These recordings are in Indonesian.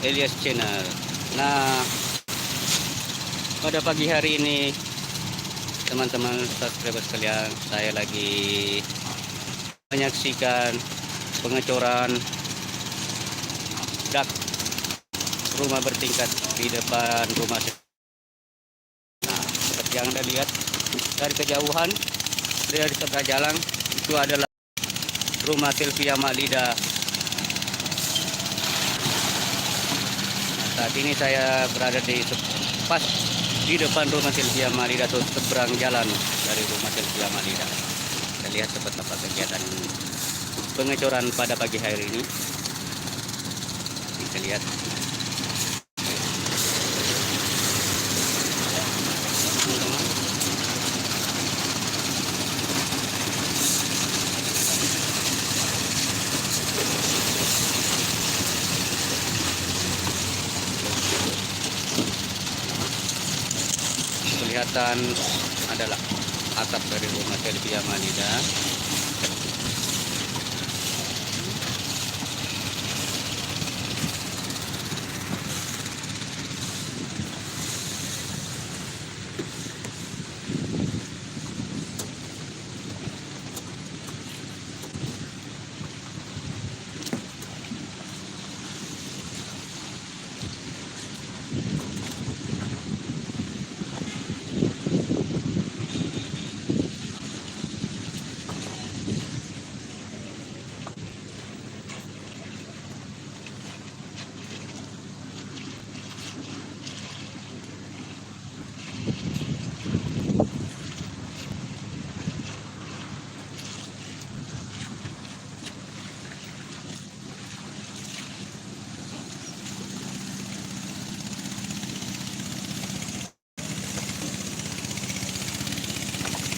Elias Channel. Nah, pada pagi hari ini teman-teman subscriber sekalian, saya lagi menyaksikan pengecoran dak rumah bertingkat di depan rumah. Nah, seperti yang Anda lihat dari kejauhan, dari seberang jalan itu adalah rumah Sylvia Maklida. Saat ini saya berada di pas di depan rumah Sylvia Maklida atau seberang jalan dari rumah Sylvia Maklida. Kita lihat seperti apa kegiatan pengecoran pada pagi hari ini. Kita lihat. Kelihatan adalah atap dari rumah Sylvia Maklida.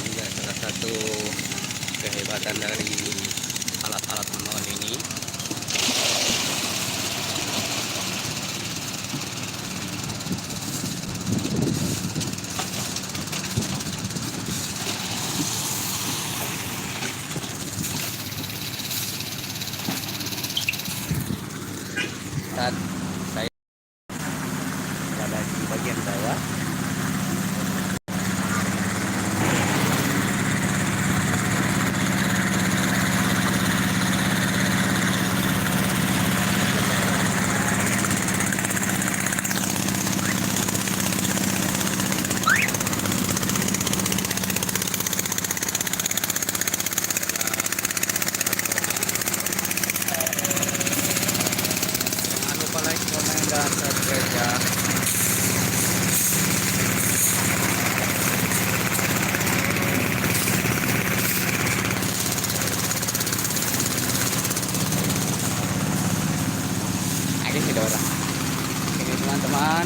Juga salah satu kehebatan dari alat-alat manual ini. Saat saya berada di bagian bawah, jangan lupa like, komen, dan subscribe ya. Ada sudah orang. Ini teman-teman.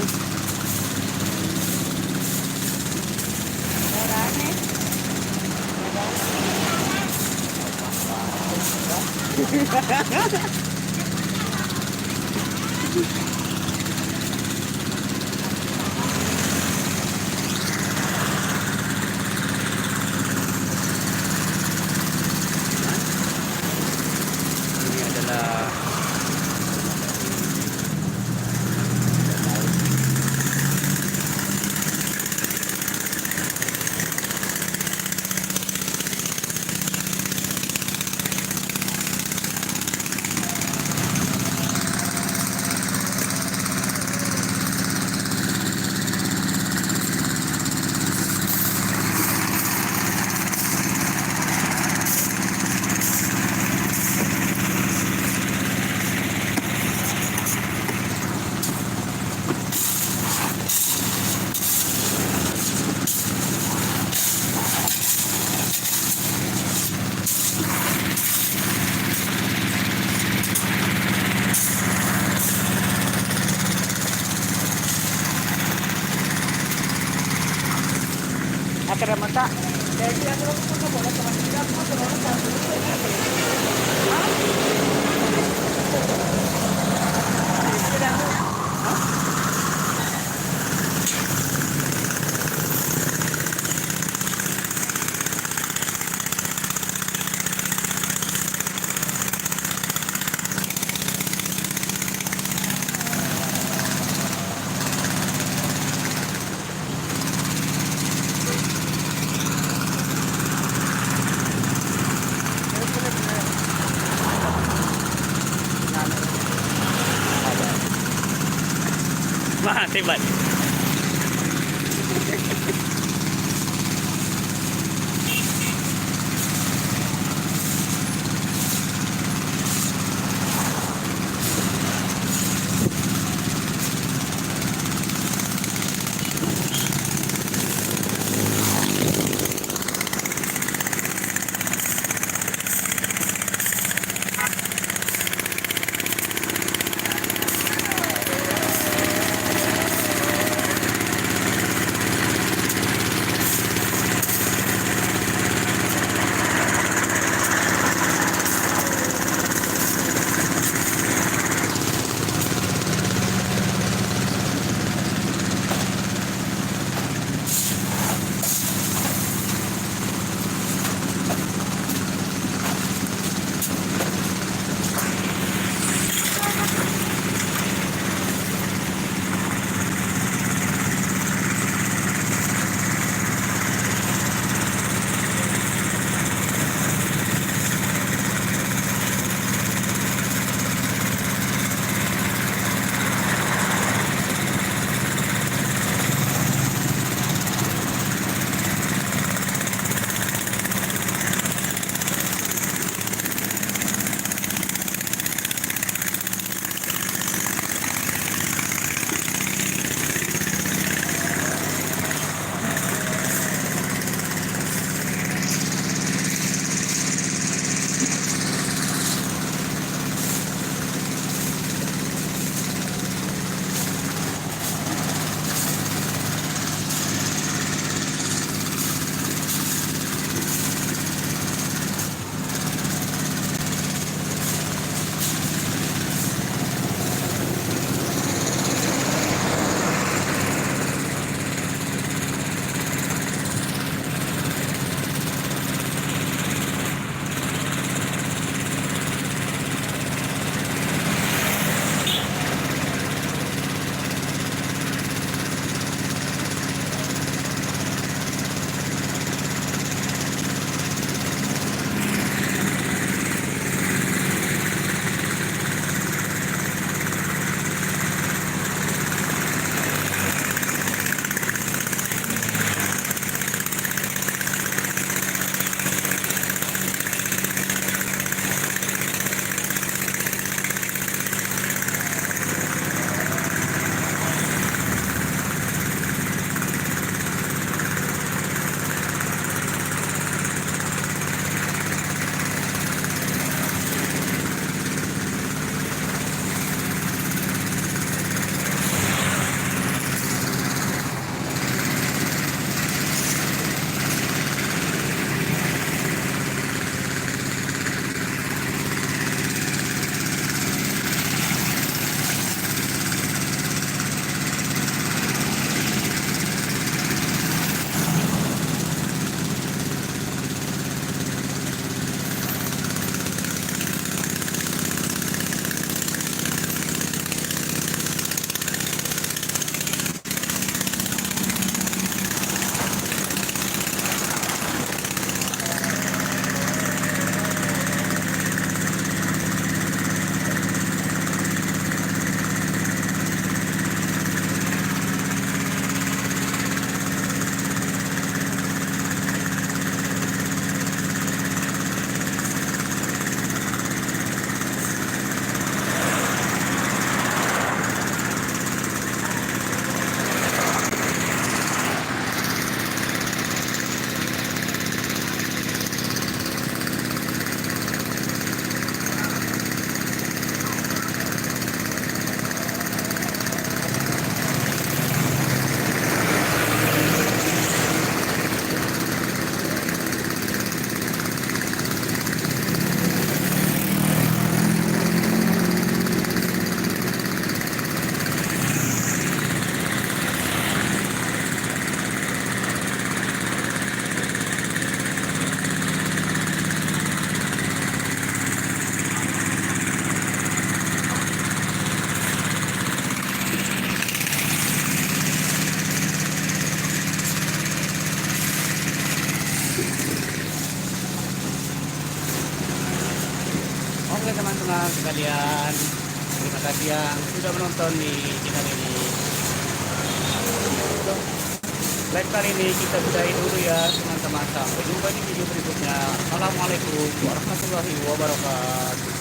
Ini adalah akhirnya mata. Hebat. Oke teman-teman sekalian, terima kasih yang sudah menonton di channel ini. Untuk live kali ini kita sudahi dulu ya teman-teman. Sampai jumpa di video berikutnya. Assalamualaikum warahmatullahi wabarakatuh.